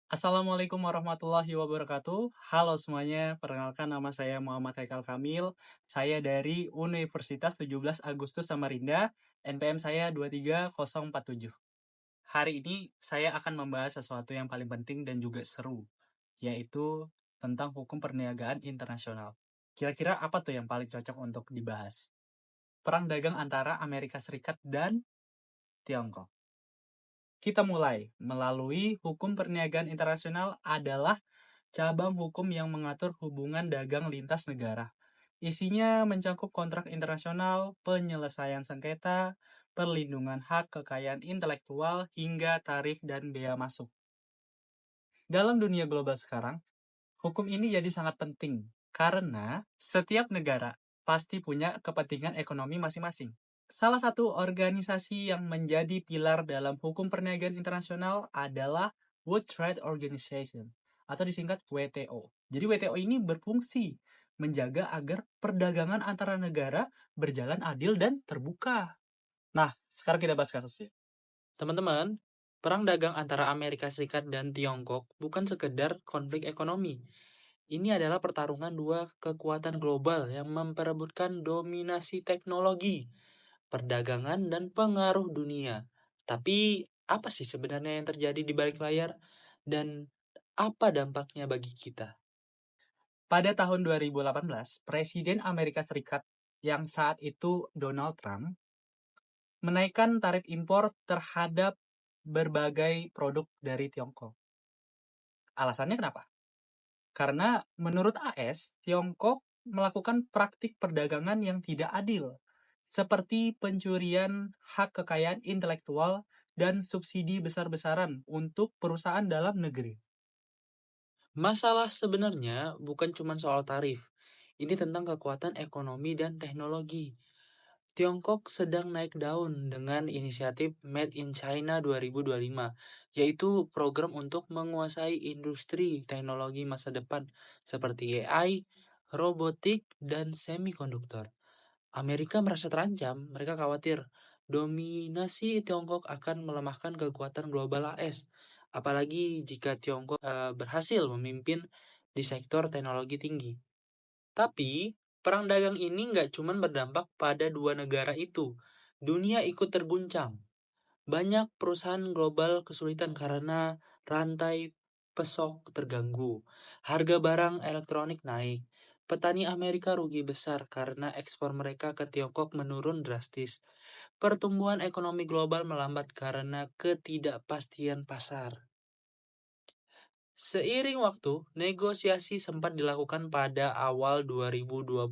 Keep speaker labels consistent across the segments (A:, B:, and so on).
A: Assalamualaikum warahmatullahi wabarakatuh. Halo semuanya, perkenalkan nama saya Muhammad Haikal Kamil. Saya dari Universitas 17 Agustus Samarinda, NPM saya 23047. Hari ini saya akan membahas sesuatu yang paling penting dan juga seru, yaitu tentang hukum perniagaan internasional. Kira-kira apa tuh yang paling cocok untuk dibahas? Perang dagang antara Amerika Serikat dan Tiongkok. Kita mulai. Melalui hukum perniagaan internasional adalah cabang hukum yang mengatur hubungan dagang lintas negara. Isinya mencakup kontrak internasional, penyelesaian sengketa, perlindungan hak kekayaan intelektual, hingga tarif dan bea masuk. Dalam dunia global sekarang, hukum ini jadi sangat penting karena setiap negara pasti punya kepentingan ekonomi masing-masing. Salah satu organisasi yang menjadi pilar dalam hukum perniagaan internasional adalah World Trade Organization atau disingkat WTO. Jadi WTO ini berfungsi menjaga agar perdagangan antara negara berjalan adil dan terbuka. Nah, sekarang kita bahas kasusnya.
B: Teman-teman, perang dagang antara Amerika Serikat dan Tiongkok bukan sekedar konflik ekonomi. Ini adalah pertarungan dua kekuatan global yang memperebutkan dominasi teknologi, perdagangan, dan pengaruh dunia. Tapi, apa sih sebenarnya yang terjadi di balik layar? Dan apa dampaknya bagi kita?
A: Pada tahun 2018, Presiden Amerika Serikat yang saat itu Donald Trump menaikkan tarif impor terhadap berbagai produk dari Tiongkok. Alasannya kenapa? Karena menurut AS, Tiongkok melakukan praktik perdagangan yang tidak adil, seperti pencurian hak kekayaan intelektual dan subsidi besar-besaran untuk perusahaan dalam negeri.
B: Masalah sebenarnya bukan cuma soal tarif. Ini tentang kekuatan ekonomi dan teknologi. Tiongkok sedang naik daun dengan inisiatif Made in China 2025, yaitu program untuk menguasai industri teknologi masa depan seperti AI, robotik, dan semikonduktor. Amerika merasa terancam, mereka khawatir dominasi Tiongkok akan melemahkan kekuatan global AS, apalagi jika Tiongkok berhasil memimpin di sektor teknologi tinggi. Tapi, perang dagang ini nggak cuma berdampak pada dua negara itu. Dunia ikut terguncang. Banyak perusahaan global kesulitan karena rantai pesok terganggu. Harga barang elektronik naik. Petani Amerika rugi besar karena ekspor mereka ke Tiongkok menurun drastis. Pertumbuhan ekonomi global melambat karena ketidakpastian pasar. Seiring waktu, negosiasi sempat dilakukan pada awal 2020.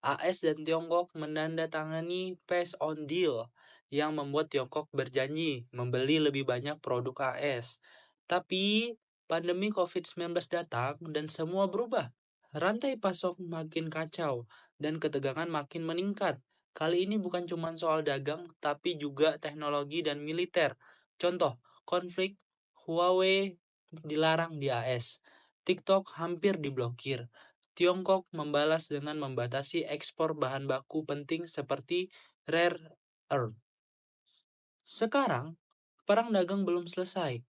B: AS dan Tiongkok menandatangani Peace on Deal yang membuat Tiongkok berjanji membeli lebih banyak produk AS. Tapi, pandemi COVID-19 datang dan semua berubah. Rantai pasok makin kacau dan ketegangan makin meningkat. Kali ini bukan cuma soal dagang, tapi juga teknologi dan militer. Contoh, konflik Huawei dilarang di AS. TikTok hampir diblokir. Tiongkok membalas dengan membatasi ekspor bahan baku penting seperti rare earth. Sekarang, perang dagang belum selesai.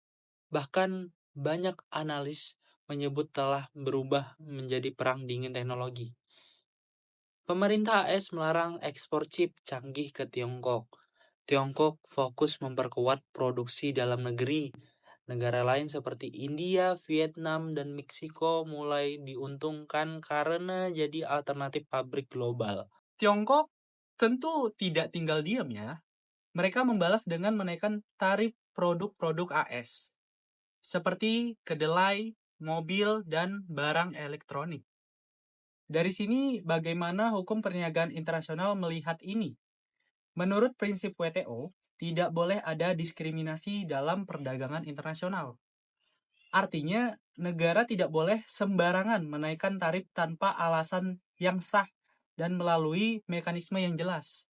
B: Bahkan banyak analis menyebut telah berubah menjadi perang dingin teknologi. Pemerintah AS melarang ekspor chip canggih ke Tiongkok. Tiongkok fokus memperkuat produksi dalam negeri. Negara lain seperti India, Vietnam, dan Meksiko mulai diuntungkan karena jadi alternatif pabrik global.
A: Tiongkok tentu tidak tinggal diam ya. Mereka membalas dengan menaikkan tarif produk-produk AS, seperti kedelai, mobil, dan barang elektronik. Dari sini, bagaimana hukum perniagaan internasional melihat ini? Menurut prinsip WTO, tidak boleh ada diskriminasi dalam perdagangan internasional. Artinya, negara tidak boleh sembarangan menaikkan tarif tanpa alasan yang sah dan melalui mekanisme yang jelas.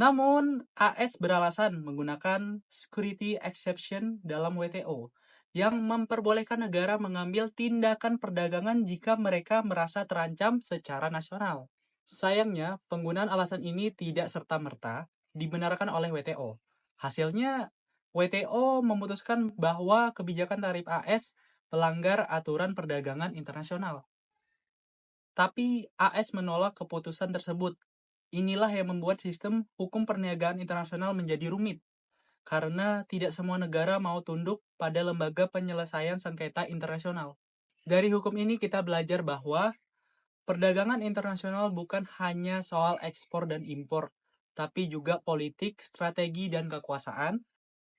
A: Namun, AS beralasan menggunakan security exception dalam WTO yang memperbolehkan negara mengambil tindakan perdagangan jika mereka merasa terancam secara nasional. Sayangnya, penggunaan alasan ini tidak serta-merta dibenarkan oleh WTO. Hasilnya, WTO memutuskan bahwa kebijakan tarif AS melanggar aturan perdagangan internasional. Tapi AS menolak keputusan tersebut. Inilah yang membuat sistem hukum perniagaan internasional menjadi rumit, karena tidak semua negara mau tunduk pada lembaga penyelesaian sengketa internasional. Dari hukum ini kita belajar bahwa perdagangan internasional bukan hanya soal ekspor dan impor, tapi juga politik, strategi, dan kekuasaan.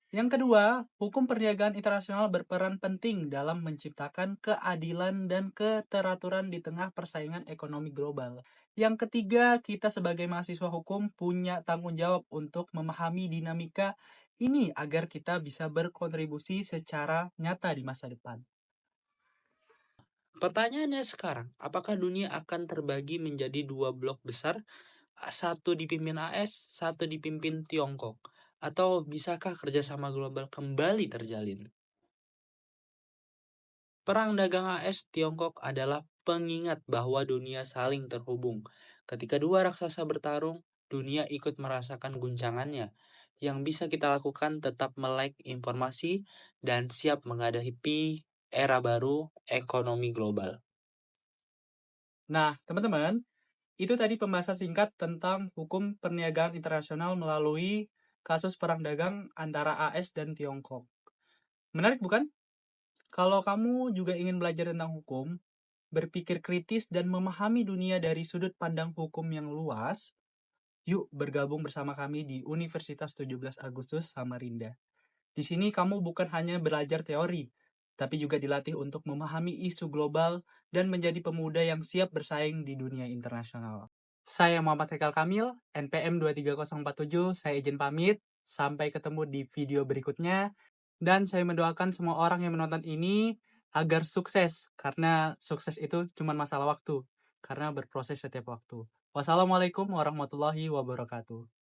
A: Yang kedua, hukum perniagaan internasional berperan penting dalam menciptakan keadilan dan keteraturan di tengah persaingan ekonomi global. Yang ketiga, kita sebagai mahasiswa hukum punya tanggung jawab untuk memahami dinamika ini agar kita bisa berkontribusi secara nyata di masa depan.
B: Pertanyaannya sekarang, apakah dunia akan terbagi menjadi dua blok besar, satu dipimpin AS, satu dipimpin Tiongkok? Atau bisakah kerjasama global kembali terjalin? Perang dagang AS-Tiongkok adalah pengingat bahwa dunia saling terhubung. Ketika dua raksasa bertarung, dunia ikut merasakan guncangannya. Yang bisa kita lakukan tetap melek informasi dan siap menghadapi era baru ekonomi global.
A: Nah, teman-teman, itu tadi pembahasan singkat tentang hukum perniagaan internasional melalui kasus perang dagang antara AS dan Tiongkok. Menarik bukan? Kalau kamu juga ingin belajar tentang hukum, berpikir kritis dan memahami dunia dari sudut pandang hukum yang luas, yuk bergabung bersama kami di Universitas 17 Agustus Samarinda. Di sini kamu bukan hanya belajar teori, tapi juga dilatih untuk memahami isu global dan menjadi pemuda yang siap bersaing di dunia internasional. Saya Muhammad Hekal Kamil, NPM 23047, saya izin pamit. Sampai ketemu di video berikutnya. Dan saya mendoakan semua orang yang menonton ini agar sukses, karena sukses itu cuma masalah waktu, karena berproses setiap waktu. Wassalamualaikum warahmatullahi wabarakatuh.